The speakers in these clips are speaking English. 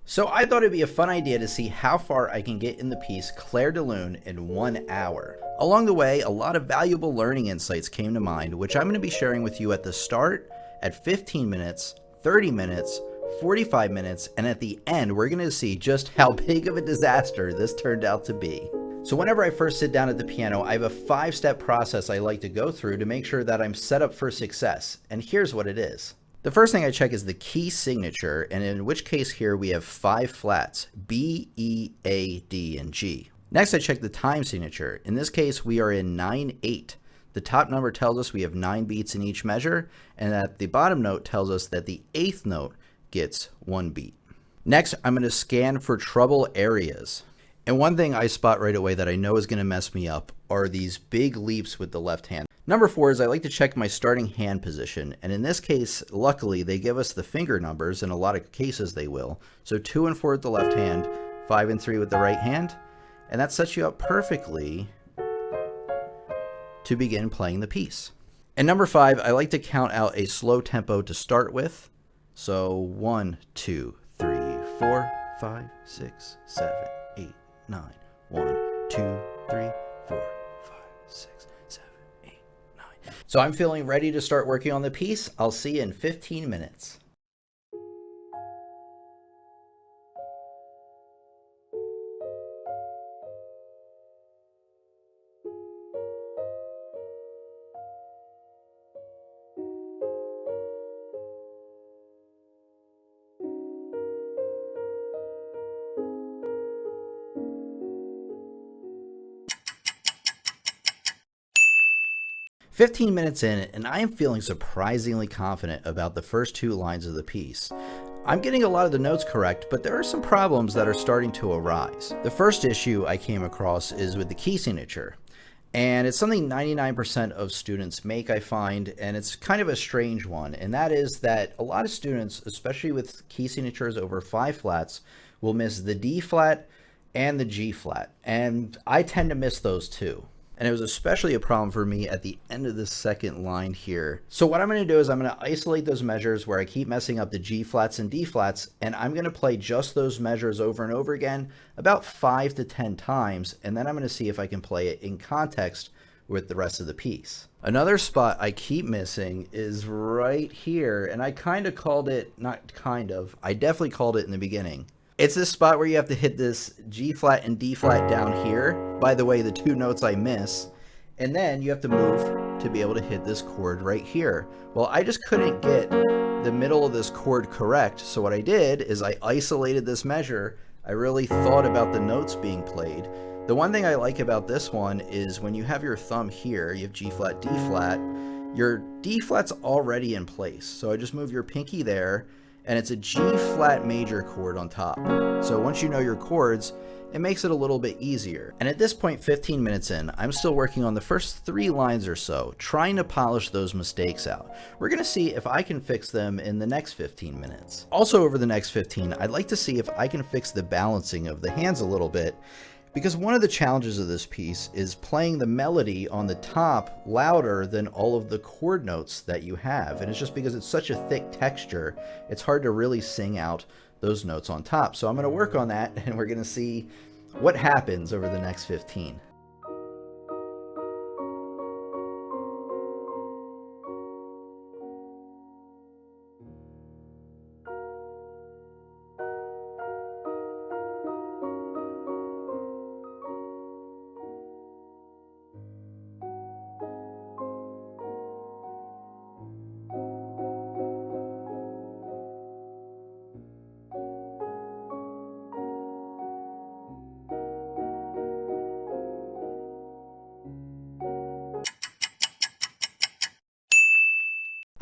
So I thought it'd be a fun idea to see how far I can get in the piece Clair de Lune in 1 hour. Along the way, a lot of valuable learning insights came to mind, which I'm going to be sharing with you at the start, at 15 minutes, 30 minutes, 45 minutes, and at the end, we're going to see just how big of a disaster this turned out to be. So whenever I first sit down at the piano, I have a 5-step process I like to go through to make sure that I'm set up for success, and here's what it is. The first thing I check is the key signature, and in which case here we have 5 flats, B, E, A, D, and G. Next I check the time signature. In this case we are in 9/8. The top number tells us we have 9 beats in each measure, and that the bottom note tells us that the 8th note gets 1 beat. Next I'm going to scan for trouble areas. And one thing I spot right away that I know is going to mess me up are these big leaps with the left hand. Number 4 is I like to check my starting hand position, and in this case, luckily, they give us the finger numbers. In a lot of cases they will. So 2 and 4 with the left hand, 5 and 3 with the right hand, and that sets you up perfectly to begin playing the piece. And number 5, I like to count out a slow tempo to start with. So 1, 2, 3, 4, 5, 6, 7, 8, 9. 1, 2, 3, 4, 5, 6, 7, 8, 9. So I'm feeling ready to start working on the piece. I'll see you in 15 minutes. "15 minutes in, and I am feeling surprisingly confident about the first 2 lines of the piece. I'm getting a lot of the notes correct, but there are some problems that are starting to arise. The first issue I came across is with the key signature, and it's something 99% of students make, I find, and it's kind of a strange one, and that is that a lot of students, especially with key signatures over 5 flats, will miss the D flat and the G flat, and I tend to miss those too. And it was especially a problem for me at the end of the second line here. So what I'm going to do is I'm going to isolate those measures where I keep messing up the G flats and D flats, and I'm going to play just those measures over and over again about 5 to 10 times, and then I'm going to see if I can play it in context with the rest of the piece. Another spot I keep missing is right here, and I kind of called it, not kind of, I definitely called it in the beginning. It's this spot where you have to hit this G flat and D flat down here. By the way, the 2 notes I miss. And then you have to move to be able to hit this chord right here. Well, I just couldn't get the middle of this chord correct. So what I did is I isolated this measure. I really thought about the notes being played. The one thing I like about this one is when you have your thumb here, you have G flat, D flat, your D flat's already in place. So I just move your pinky there, and it's a G flat major chord on top. So once you know your chords, it makes it a little bit easier. And at this point, 15 minutes in, I'm still working on the first 3 lines or so, trying to polish those mistakes out. We're gonna see if I can fix them in the next 15 minutes. Also over the next 15, I'd like to see if I can fix the balancing of the hands a little bit, because one of the challenges of this piece is playing the melody on the top louder than all of the chord notes that you have. And it's just because it's such a thick texture, it's hard to really sing out those notes on top. So I'm going to work on that, and we're going to see what happens over the next 15.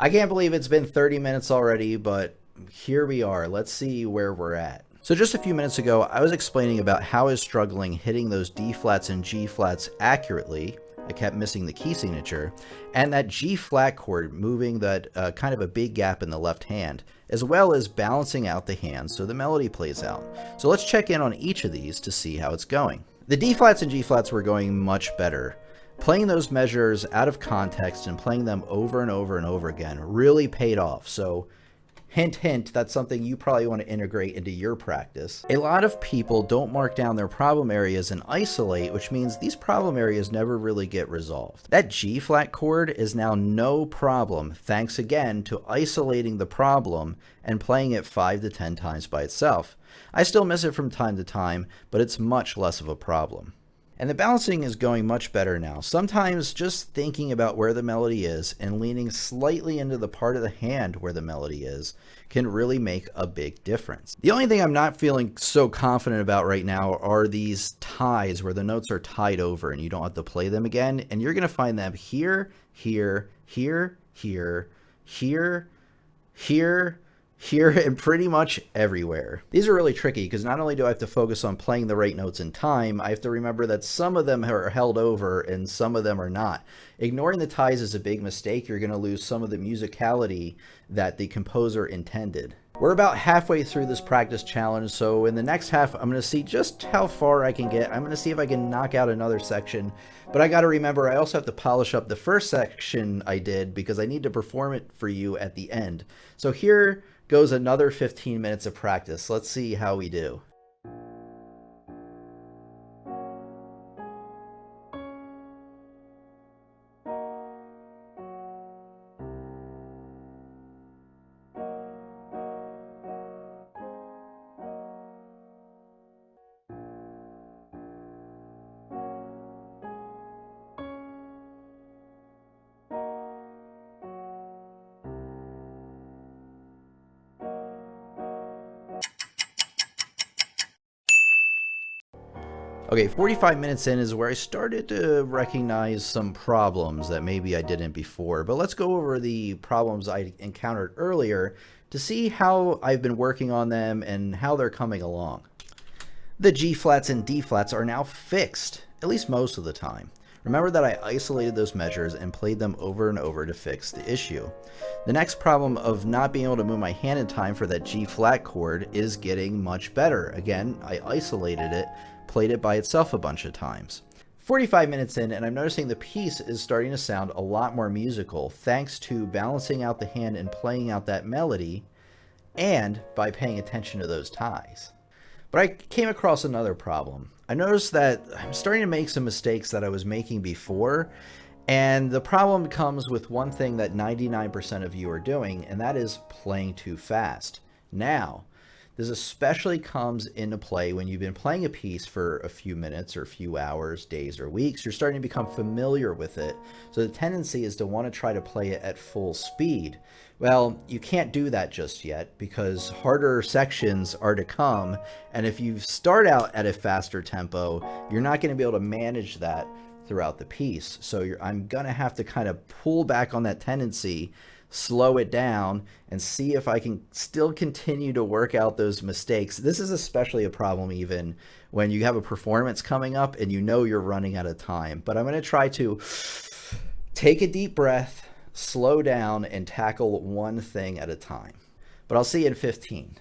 I can't believe it's been 30 minutes already, but here we are. Let's see where we're at. So just a few minutes ago, I was explaining about how I was struggling hitting those D flats and G flats accurately. I kept missing the key signature, and that G flat chord moving that kind of a big gap in the left hand, as well as balancing out the hands so the melody plays out. So let's check in on each of these to see how it's going. The D flats and G flats were going much better. Playing those measures out of context and playing them over and over and over again really paid off. So Hint, hint, that's something you probably want to integrate into your practice. A lot of people don't mark down their problem areas and isolate, which means these problem areas never really get resolved. That G flat chord is now no problem, thanks again to isolating the problem and playing it 5 to 10 times by itself. I still miss it from time to time, but it's much less of a problem. And the balancing is going much better now. Sometimes just thinking about where the melody is and leaning slightly into the part of the hand where the melody is can really make a big difference. The only thing I'm not feeling so confident about right now are these ties where the notes are tied over and you don't have to play them again. And you're going to find them here, here, here, here, here, here, here, and pretty much everywhere. These are really tricky because not only do I have to focus on playing the right notes in time, I have to remember that some of them are held over and some of them are not. Ignoring the ties is a big mistake. You're going to lose some of the musicality that the composer intended. We're about halfway through this practice challenge, so in the next half, I'm going to see just how far I can get. I'm going to see if I can knock out another section, but I got to remember I also have to polish up the first section I did because I need to perform it for you at the end. So here goes another 15 minutes of practice. Let's see how we do. Okay, 45 minutes in is where I started to recognize some problems that maybe I didn't before, but let's go over the problems I encountered earlier to see how I've been working on them and how they're coming along. The G flats and D flats are now fixed, at least most of the time. Remember that I isolated those measures and played them over and over to fix the issue. The next problem of not being able to move my hand in time for that G flat chord is getting much better. Again, I isolated it, played it by itself a bunch of times. 45 minutes in, and I'm noticing the piece is starting to sound a lot more musical thanks to balancing out the hand and playing out that melody, and by paying attention to those ties. But I came across another problem. I noticed that I'm starting to make some mistakes that I was making before, and the problem comes with one thing that 99% of you are doing, and that is playing too fast. Now, this especially comes into play when you've been playing a piece for a few minutes or a few hours, days, or weeks. You're starting to become familiar with it. So the tendency is to want to try to play it at full speed. Well, you can't do that just yet because harder sections are to come. And if you start out at a faster tempo, you're not going to be able to manage that throughout the piece. So I'm going to have to kind of pull back on that tendency, slow it down, and see if I can still continue to work out those mistakes. This is especially a problem even when you have a performance coming up and you know you're running out of time. But I'm going to try to take a deep breath, slow down, and tackle one thing at a time. But I'll see you in 15.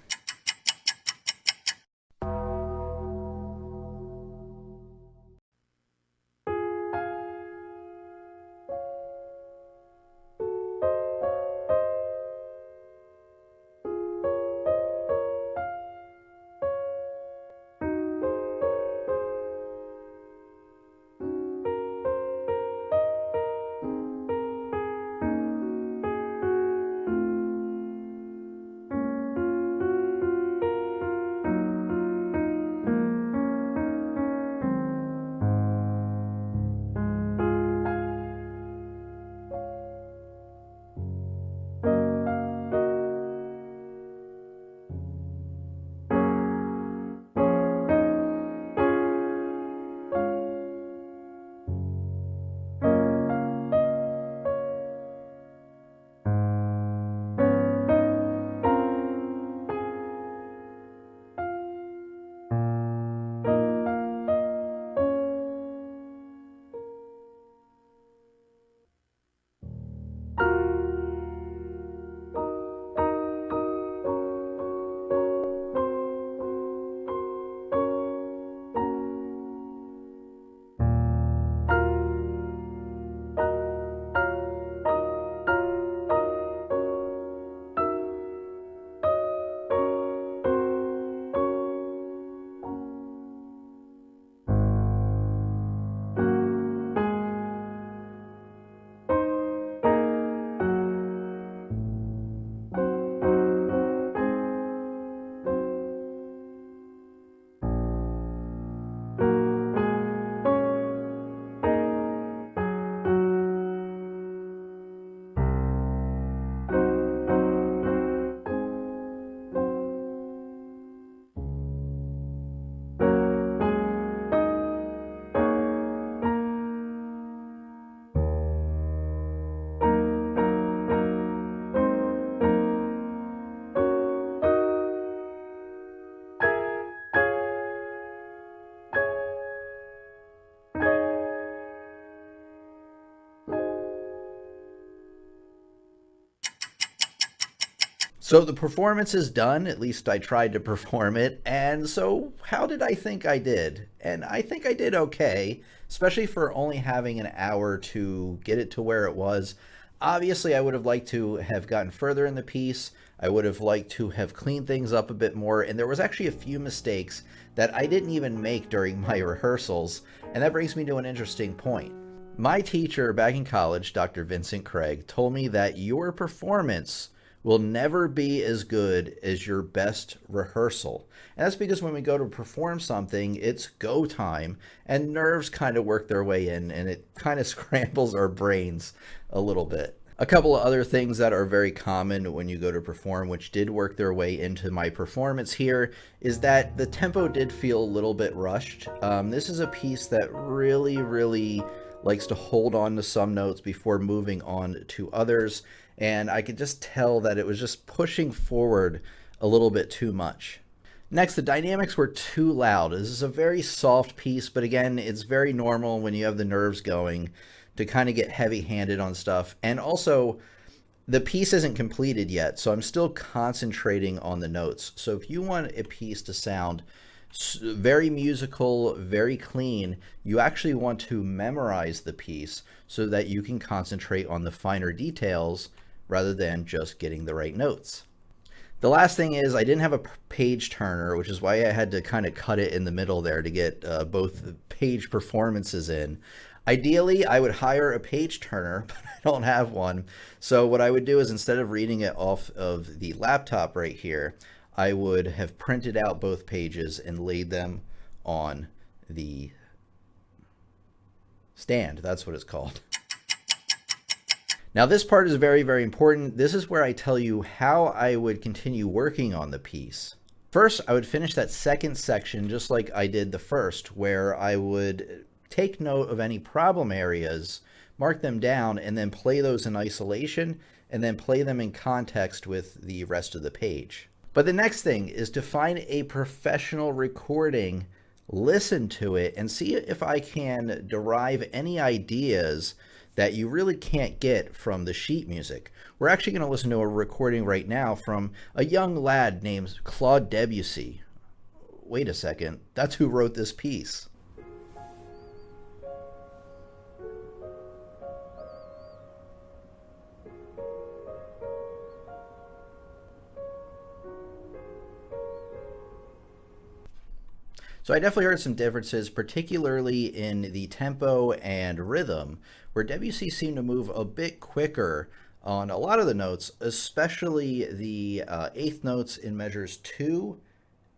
So the performance is done, at least I tried to perform it, and so how did I think I did? And I think I did okay, especially for only having an hour to get it to where it was. Obviously, I would have liked to have gotten further in the piece. I would have liked to have cleaned things up a bit more, and there was actually a few mistakes that I didn't even make during my rehearsals, and that brings me to an interesting point. My teacher back in college, Dr. Vincent Craig, told me that your performance will never be as good as your best rehearsal. And that's because when we go to perform something, it's go time, and nerves kind of work their way in, and it kind of scrambles our brains a little bit. A couple of other things that are very common when you go to perform, which did work their way into my performance here, is that the tempo did feel a little bit rushed. This is a piece that really likes to hold on to some notes before moving on to others, and I could just tell that it was just pushing forward a little bit too much. Next, the dynamics were too loud. This is a very soft piece, but again, it's very normal when you have the nerves going to kind of get heavy-handed on stuff. And also, the piece isn't completed yet, so I'm still concentrating on the notes. So if you want a piece to sound very musical, very clean, you actually want to memorize the piece so that you can concentrate on the finer details rather than just getting the right notes. The last thing is I didn't have a page turner, which is why I had to kind of cut it in the middle there to get both page performances in. Ideally, I would hire a page turner, but I don't have one. So what I would do is instead of reading it off of the laptop right here, I would have printed out both pages and laid them on the stand. That's what it's called. Now this part is very important. This is where I tell you how I would continue working on the piece. First, I would finish that second section just like I did the first, where I would take note of any problem areas, mark them down, and then play those in isolation, and then play them in context with the rest of the page. But the next thing is to find a professional recording, listen to it, and see if I can derive any ideas that you really can't get from the sheet music. We're actually going to listen to a recording right now from a young lad named Claude Debussy. Wait a second, that's who wrote this piece. So I definitely heard some differences, particularly in the tempo and rhythm, where Debussy seemed to move a bit quicker on a lot of the notes, especially the eighth notes in measures 2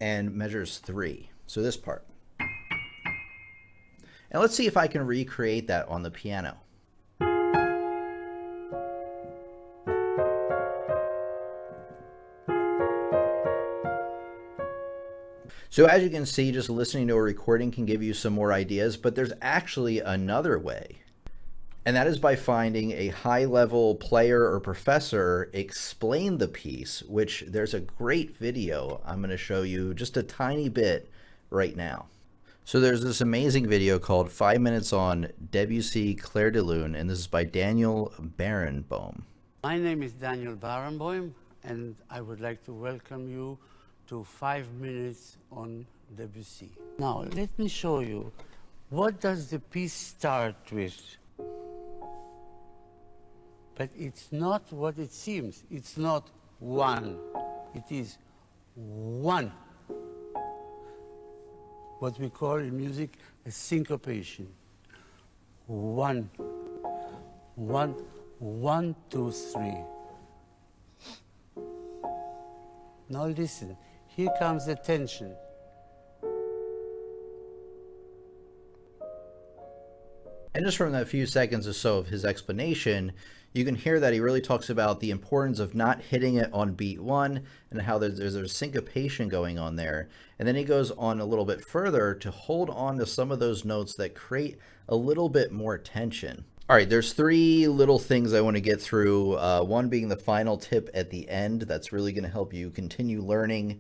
and measures 3. So this part. And let's see if I can recreate that on the piano. So as you can see, just listening to a recording can give you some more ideas, but there's actually another way. And that is by finding a high-level player or professor explain the piece, which there's a great video I'm going to show you just a tiny bit right now. So there's this amazing video called 5 Minutes on Debussy, Clair de Lune, and this is by Daniel Barenboim. My name is Daniel Barenboim, and I would like to welcome you to 5 Minutes on Debussy. Now, let me show you, what does the piece start with? But it's not what it seems. It's not one. It is one. What we call in music a syncopation. One. One, 1, 2, 3. Now listen. Here comes the tension. And just from that few seconds or so of his explanation, you can hear that he really talks about the importance of not hitting it on beat 1 and how there's a syncopation going on there. And then he goes on a little bit further to hold on to some of those notes that create a little bit more tension. All right, there's 3 little things I want to get through. One being the final tip at the end. That's really going to help you continue learning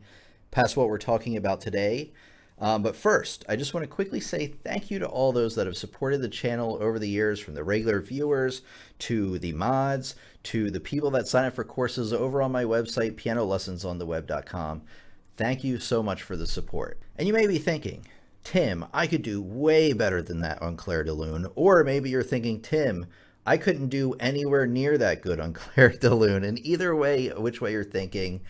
past what we're talking about today. But first, I just want to quickly say thank you to all those that have supported the channel over the years, from the regular viewers to the mods to the people that sign up for courses over on my website, pianolessonsontheweb.com. Thank you so much for the support. And you may be thinking, Tim, I could do way better than that on Clair de Lune. Or maybe you're thinking, Tim, I couldn't do anywhere near that good on Clair de Lune. And either way, which way you're thinking,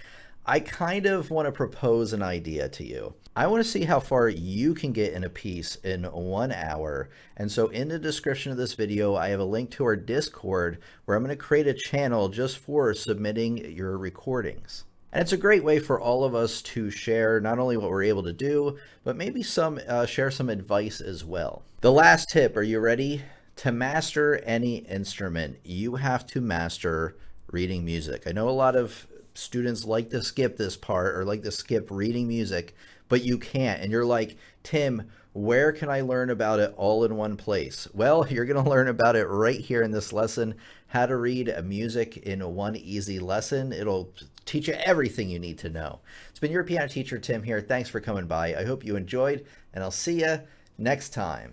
I kind of want to propose an idea to you. I want to see how far you can get in a piece in 1 hour. And so in the description of this video, I have a link to our Discord where I'm going to create a channel just for submitting your recordings. And it's a great way for all of us to share not only what we're able to do, but maybe share some advice as well. The last tip, are you ready? To master any instrument, you have to master reading music. I know a lot of students like to skip this part or like to skip reading music, but you can't. And you're like, Tim, where can I learn about it all in one place? Well, you're going to learn about it right here in this lesson, how to read music in one easy lesson. It'll teach you everything you need to know. It's been your piano teacher, Tim, here. Thanks for coming by. I hope you enjoyed, and I'll see you next time.